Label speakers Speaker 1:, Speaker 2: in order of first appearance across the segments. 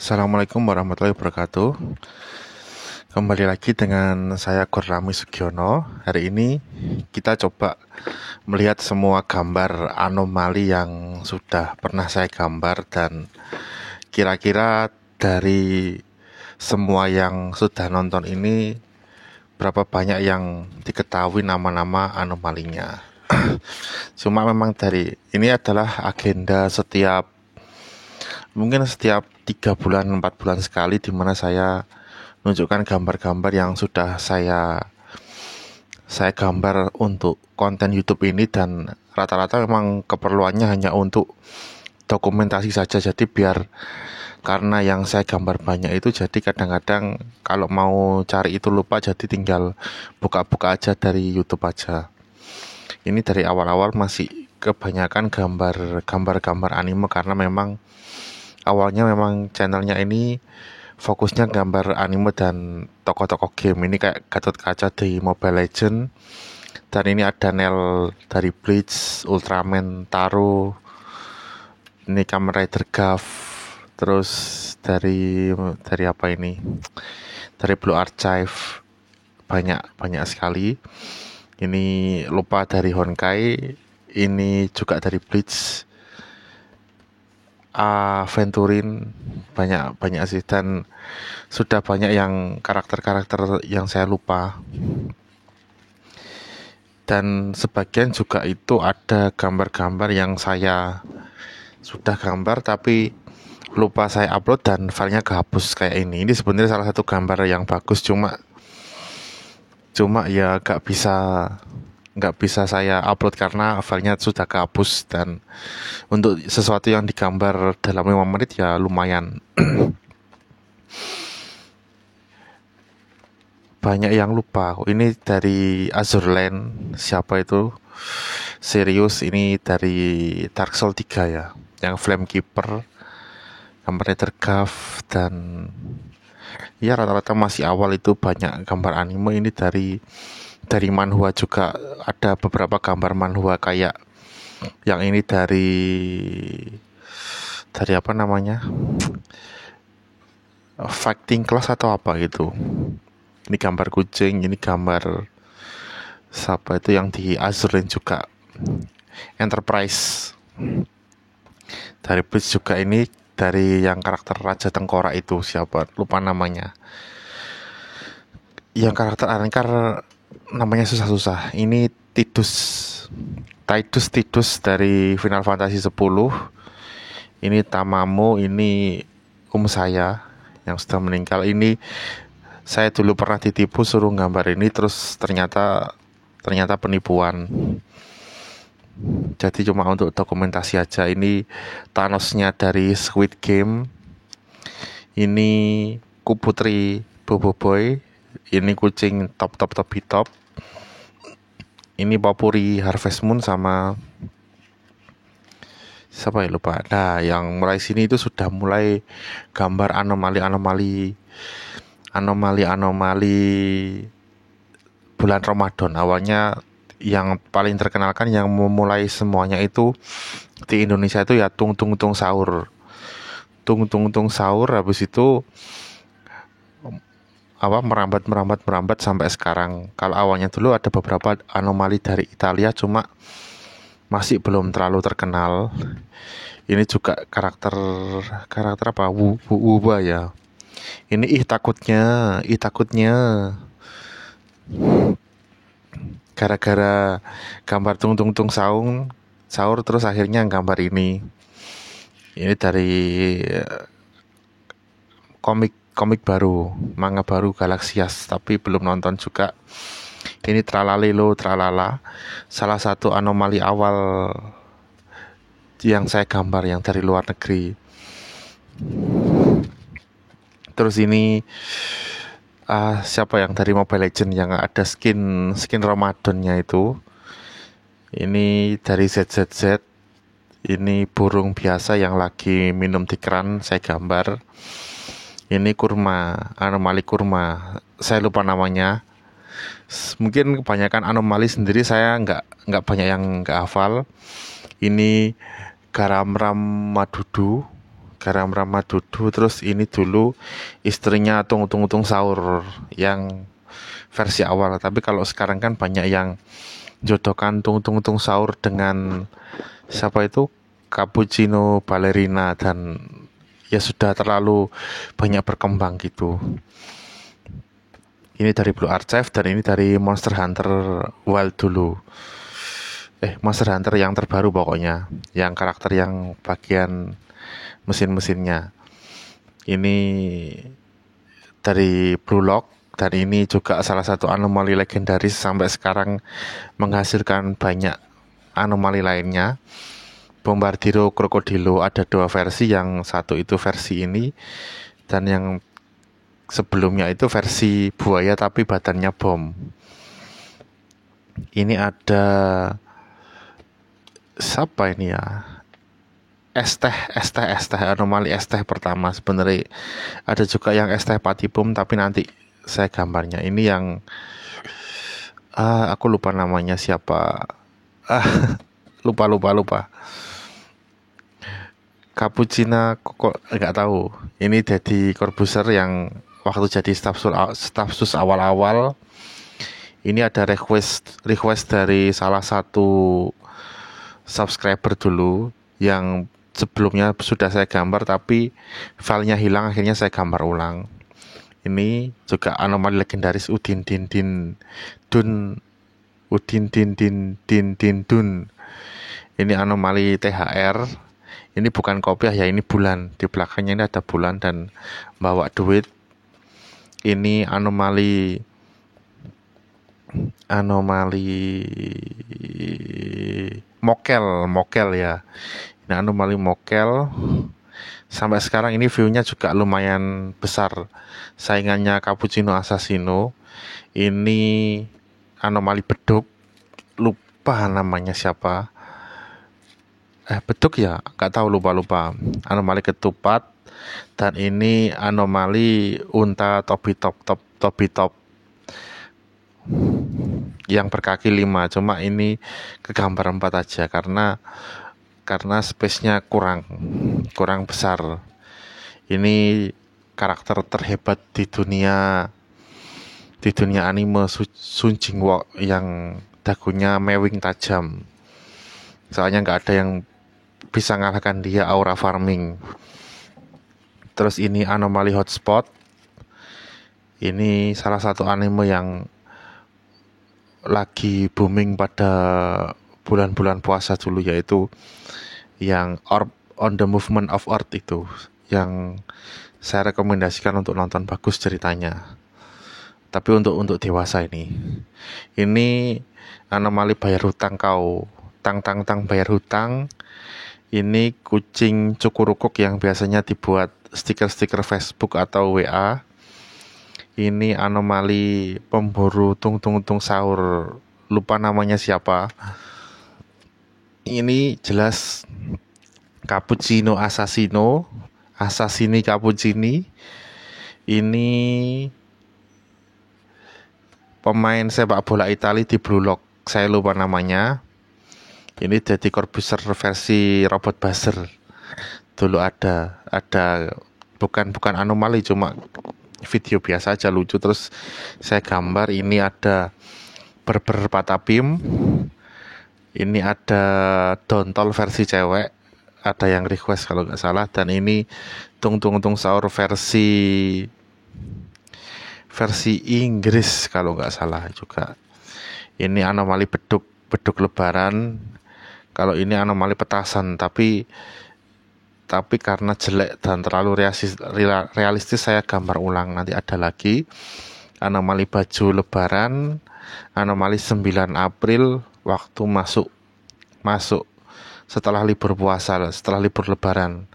Speaker 1: Assalamualaikum warahmatullahi wabarakatuh. Kembali lagi dengan saya Gurrami Sugiono. Hari ini kita coba melihat semua gambar anomali yang sudah pernah saya gambar, dan kira-kira dari semua yang sudah nonton ini berapa banyak yang diketahui nama-nama anomalinya. Cuma memang dari ini adalah agenda mungkin setiap 3 bulan 4 bulan sekali, di mana saya menunjukkan gambar-gambar yang sudah saya gambar untuk konten YouTube ini, dan rata-rata memang keperluannya hanya untuk dokumentasi saja. Jadi karena yang saya gambar banyak itu, jadi kadang-kadang kalau mau cari itu lupa, jadi tinggal buka-buka aja dari YouTube aja. Ini dari awal-awal masih kebanyakan gambar anime, karena memang awalnya memang channelnya ini fokusnya gambar anime dan tokoh-tokoh game. Ini kayak Gatot Kaca di Mobile Legend, dan ini ada Nel dari Bleach, Ultraman Taro, ini Kamen Rider Gav, terus dari apa ini, dari Blue Archive, banyak sekali. Ini lupa dari Honkai, ini juga dari Bleach, Venturin, banyak sih, dan sudah banyak yang karakter-karakter yang saya lupa. Dan sebagian juga itu ada gambar-gambar yang saya sudah gambar tapi lupa saya upload dan filenya kehapus kayak ini. Ini sebenarnya salah satu gambar yang bagus, cuma ya nggak bisa saya upload karena filenya sudah kehapus, dan untuk sesuatu yang digambar dalam 5 menit ya lumayan. Banyak yang lupa. Ini dari Azurland, siapa itu? Serius, ini dari Dark Souls 3 ya, yang Flame Keeper, Kamen Rider Gav, dan ya rata-rata masih awal itu banyak gambar anime. Ini dari manhwa juga, ada beberapa gambar manhwa kayak yang ini dari apa namanya, fighting class atau apa gitu. Ini gambar kucing, ini gambar siapa itu yang di Azurland juga, Enterprise. Dari Bleach juga, ini dari yang karakter Raja Tengkorak itu siapa, lupa namanya. Yang karakter Arrancar namanya susah-susah. Ini Tidus dari Final Fantasy 10. Ini Tamamo, ini saya yang sudah meninggal. Ini saya dulu pernah ditipu suruh gambar ini, terus ternyata penipuan. Jadi cuma untuk dokumentasi aja. Ini Thanosnya dari Squid Game. Ini Kuputri Bobo Boy. Ini kucing top. Ini Papuri Harvest Moon sama siapa ya, lupa. Nah, yang mulai sini itu sudah mulai gambar anomali bulan Ramadan. Awalnya yang paling terkenalkan yang memulai semuanya itu di Indonesia itu ya Tung Tung Tung Sahur. Tung Tung Tung Sahur, habis itu merambat sampai sekarang. Kalau awalnya dulu ada beberapa anomali dari Italia, cuma masih belum terlalu terkenal. Ini juga karakter apa, Wuba ya. Ini takutnya gara-gara gambar tung tung tung sahur, terus akhirnya gambar ini dari komik baru, manga baru Galaxias, tapi belum nonton juga. Ini Tralalelo Tralala, salah satu anomali awal yang saya gambar yang dari luar negeri. Terus ini siapa yang dari Mobile Legend yang ada skin Ramadannya itu. Ini dari ZZZ. Ini burung biasa yang lagi minum di keran, saya gambar. Ini anomali kurma, saya lupa namanya. Mungkin kebanyakan anomali sendiri saya nggak banyak yang nggak hafal. Ini Garam Ram Madudu Garam Ramadudu. Terus ini dulu istrinya Tung Tung Tung Sahur yang versi awal. Tapi kalau sekarang kan banyak yang jodohkan Tung Tung Tung Sahur dengan siapa itu, Cappuccino Ballerina, dan ya sudah terlalu banyak berkembang gitu. Ini dari Blue Archive dan ini dari Monster Hunter Wild dulu. Monster Hunter yang terbaru pokoknya, yang karakter yang bagian mesin-mesinnya. Ini dari Blue Lock, dan ini juga salah satu anomali legendaris sampai sekarang menghasilkan banyak anomali lainnya. Bombardiro Crocodilo ada 2 versi, yang satu itu versi ini, dan yang sebelumnya itu versi buaya tapi badannya bom. Ini ada siapa ini ya? Es teh anomali es teh pertama. Sebenarnya ada juga yang es teh patibum, tapi nanti saya gambarnya. Ini yang aku lupa namanya siapa. Lupa. Cappuccino kok nggak tahu. Ini Deddy Corbuzier yang waktu jadi staff sus awal-awal. Ini ada request dari salah satu subscriber dulu yang sebelumnya sudah saya gambar tapi filenya hilang, akhirnya saya gambar ulang. Ini juga anomali legendaris Udin Din Din Dun. Ini anomali THR. Ini bukan kopiah ya, ini bulan. Di belakangnya ini ada bulan dan bawa duit. Ini anomali mokel ya. Ini anomali mokel. Sampai sekarang ini view-nya juga lumayan besar. Saingannya Cappuccino Assassino. Ini anomali beduk. Lupa namanya siapa. Beduk ya, nggak tahu, lupa. Anomali ketupat. Dan ini anomali unta topi top yang berkaki 5, cuma ini kegambar 4 aja karena space-nya kurang besar. Ini karakter terhebat di dunia anime, Sun Jingwo, yang dagunya mewing tajam. Soalnya nggak ada yang bisa ngalahkan dia aura farming. Terus ini anomali hotspot. Ini salah satu anime yang lagi booming pada bulan-bulan puasa dulu, yaitu yang Orb on the Movement of Earth itu, yang saya rekomendasikan untuk nonton, bagus ceritanya. Tapi untuk dewasa ini anomali bayar hutang kau, tang bayar hutang. Ini kucing cukurukuk yang biasanya dibuat stiker-stiker Facebook atau WA. Ini anomali pemburu tung sahur, lupa namanya siapa. Ini jelas Cappuccino Assassini Cappuccini. Ini pemain sepak bola Italia di Blue Lock, saya lupa namanya. Ini Deddy Corbuzier versi robot buzzer. Dulu ada bukan anomali, cuma video biasa aja, lucu, terus saya gambar. Ini ada Berber Patapim. Ini ada Dontol versi cewek, ada yang request kalau nggak salah. Dan ini Tung Sahur versi Inggris kalau nggak salah juga. Ini anomali beduk lebaran. Kalau ini anomali petasan, tapi karena jelek dan terlalu realistis saya gambar ulang. Nanti ada lagi anomali baju lebaran, anomali 9 April waktu masuk setelah libur puasa, setelah libur lebaran.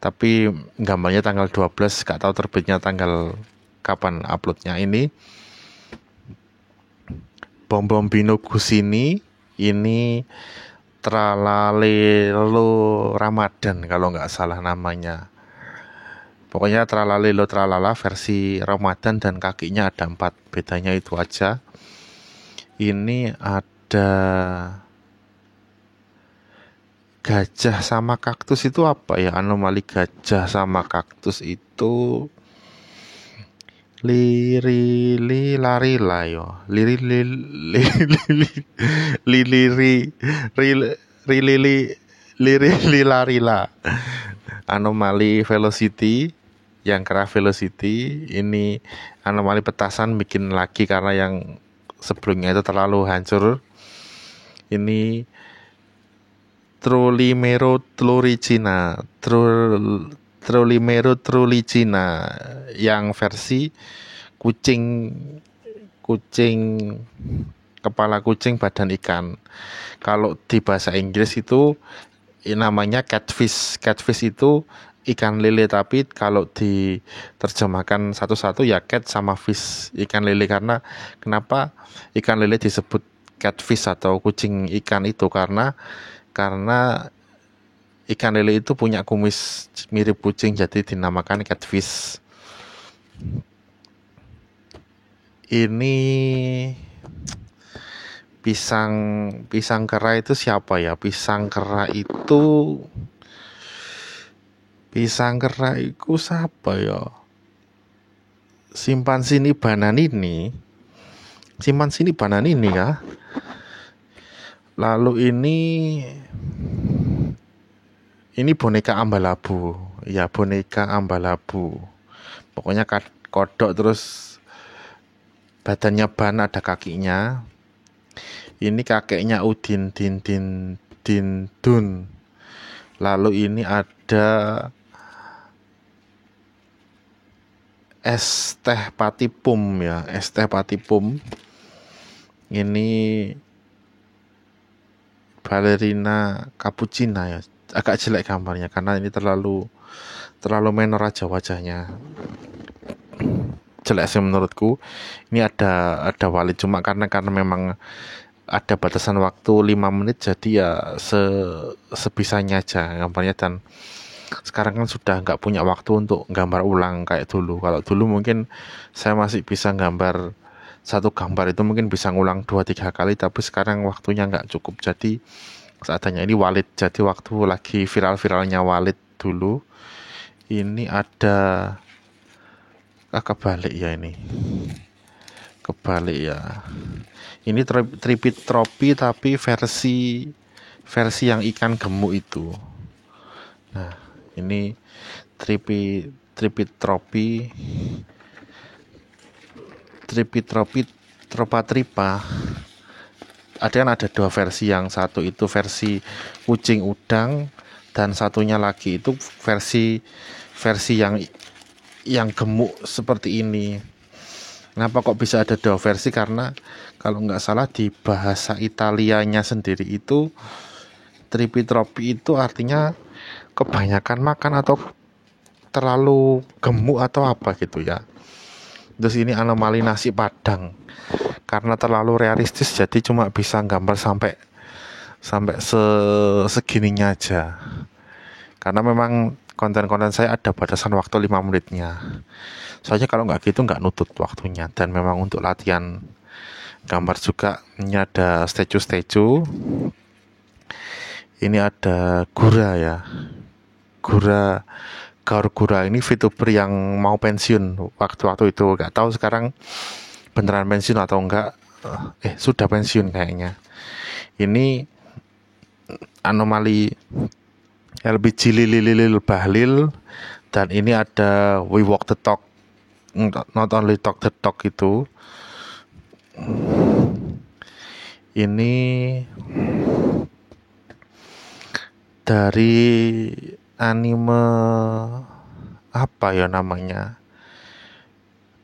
Speaker 1: Tapi gambarnya tanggal 12, gak tahu terbitnya tanggal kapan uploadnya. Ini Bombino Gusini. Ini Tralalelo Ramadan kalau nggak salah namanya. Pokoknya Tralalelo Tralala versi Ramadan, dan kakinya ada 4, bedanya itu aja. Ini ada gajah sama kaktus itu apa ya? Anomali gajah sama kaktus itu liri li lari lah yo. Liri li li li li liri ri ri li li liri li lari lah. Anomali velocity yang kera velocity ini anomali petasan bikin lagi karena yang sebelumnya itu terlalu hancur. Ini Trollimero Troricina Trollimero Troricina yang versi kucing kucing kepala kucing badan ikan. Kalau di bahasa Inggris itu namanya catfish. Catfish itu ikan lele, tapi kalau diterjemahkan satu-satu ya cat sama fish, ikan lele. Karena kenapa ikan lele disebut catfish atau kucing ikan itu karena ikan lele itu punya kumis mirip kucing, jadi dinamakan catfish. Ini pisang kera itu siapa ya? Pisang kera itu siapa ya? Simpan sini bananini kah? Lalu ini boneka ambalabu. Ya, boneka ambalabu. Pokoknya kodok terus badannya ban, ada kakinya. Ini kakeknya Udin Din Dun. Lalu ini ada es teh patipum ya, es teh patipum. Ini ballerina cappuccina ya. Agak jelek gambarnya karena ini terlalu menor aja wajahnya. Jelek sih menurutku. Ini ada Walid, cuma karena memang ada batasan waktu 5 menit, jadi ya sebisanya aja gambarnya. Dan sekarang kan sudah nggak punya waktu untuk gambar ulang kayak dulu. Kalau dulu mungkin saya masih bisa gambar satu gambar itu mungkin bisa ngulang 2-3 kali, tapi sekarang waktunya nggak cukup, jadi seadanya. Ini Walid, jadi waktu lagi viral-viralnya Walid dulu. Ini ada kebalik ya, ini tripit tropi tapi versi yang ikan gemuk itu. Nah, ini tripit tropi tropa tripa. Ada dua versi, yang satu itu versi kucing udang dan satunya lagi itu versi yang gemuk seperti ini. Kenapa kok bisa ada dua versi? Karena kalau nggak salah di bahasa Italianya sendiri itu tripitropi itu artinya kebanyakan makan atau terlalu gemuk atau apa gitu ya. Terus ini anomali nasi padang, karena terlalu realistis jadi cuma bisa gambar sampai segininya aja. Karena memang konten-konten saya ada batasan waktu 5 menitnya. Soalnya kalau nggak gitu nggak nutut waktunya. Dan memang untuk latihan gambar juga, ini ada statue. Ini ada Gura ya. Gaur Gura ini VTuber yang mau pensiun waktu itu. Nggak tahu sekarang beneran pensiun atau enggak. Sudah pensiun kayaknya. Ini anomali LBG Lilil Bahlil. Dan ini ada We Walk the Talk, not only talk the talk itu. Ini dari anime apa ya namanya,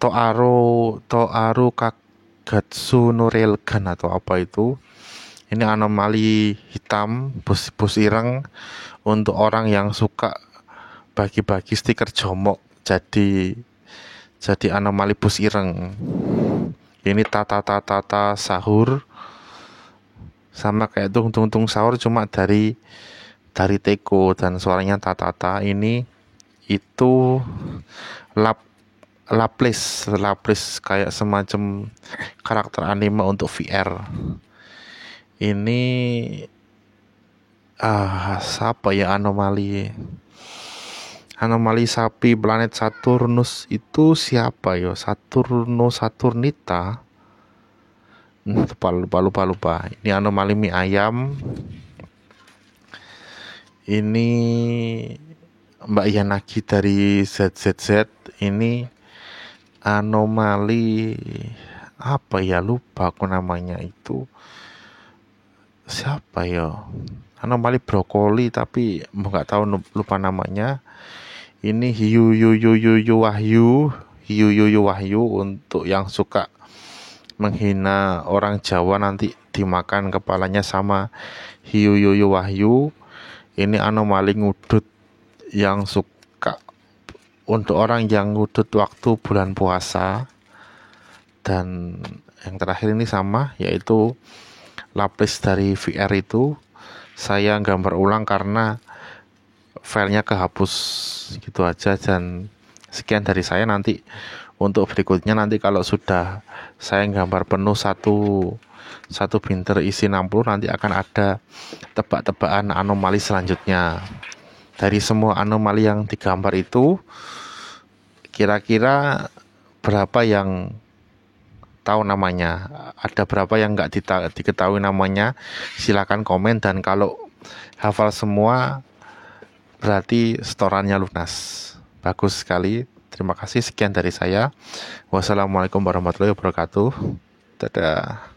Speaker 1: Toaru Kagatsu no Railgun atau apa itu. Ini anomali hitam bus ireng untuk orang yang suka bagi-bagi stiker jomok, jadi anomali bus ireng. Ini tata sahur, sama kayak tung sahur cuma dari teko dan suaranya tata. Ini itu lapis kayak semacam karakter anime untuk VR. Ini Siapa ya anomali sapi planet Saturnus itu siapa ya? Saturnita. Lupa. Ini anomali mie ayam. Ini Mbak Yanagi dari ZZZ. Ini anomali apa ya, lupa aku namanya itu. Siapa ya? Anomali brokoli tapi nggak tahu, lupa namanya. Ini Hiu Yuyu Wahyu untuk yang suka menghina orang Jawa nanti dimakan kepalanya sama Hiu Yuyu Wahyu. Ini anomali ngudut yang suka untuk orang yang ngudut waktu bulan puasa. Dan yang terakhir ini sama, yaitu lapis dari VR itu saya gambar ulang karena filenya kehapus gitu aja. Dan sekian dari saya. Nanti untuk berikutnya, nanti kalau sudah saya gambar penuh satu binter isi 60, nanti akan ada tebak-tebakan anomali selanjutnya. Dari semua anomali yang digambar itu, kira-kira berapa yang tahu namanya? Ada berapa yang nggak diketahui namanya? Silakan komen. Dan kalau hafal semua, berarti setorannya lunas. Bagus sekali. Terima kasih. Sekian dari saya. Wassalamualaikum warahmatullahi wabarakatuh. Dadah.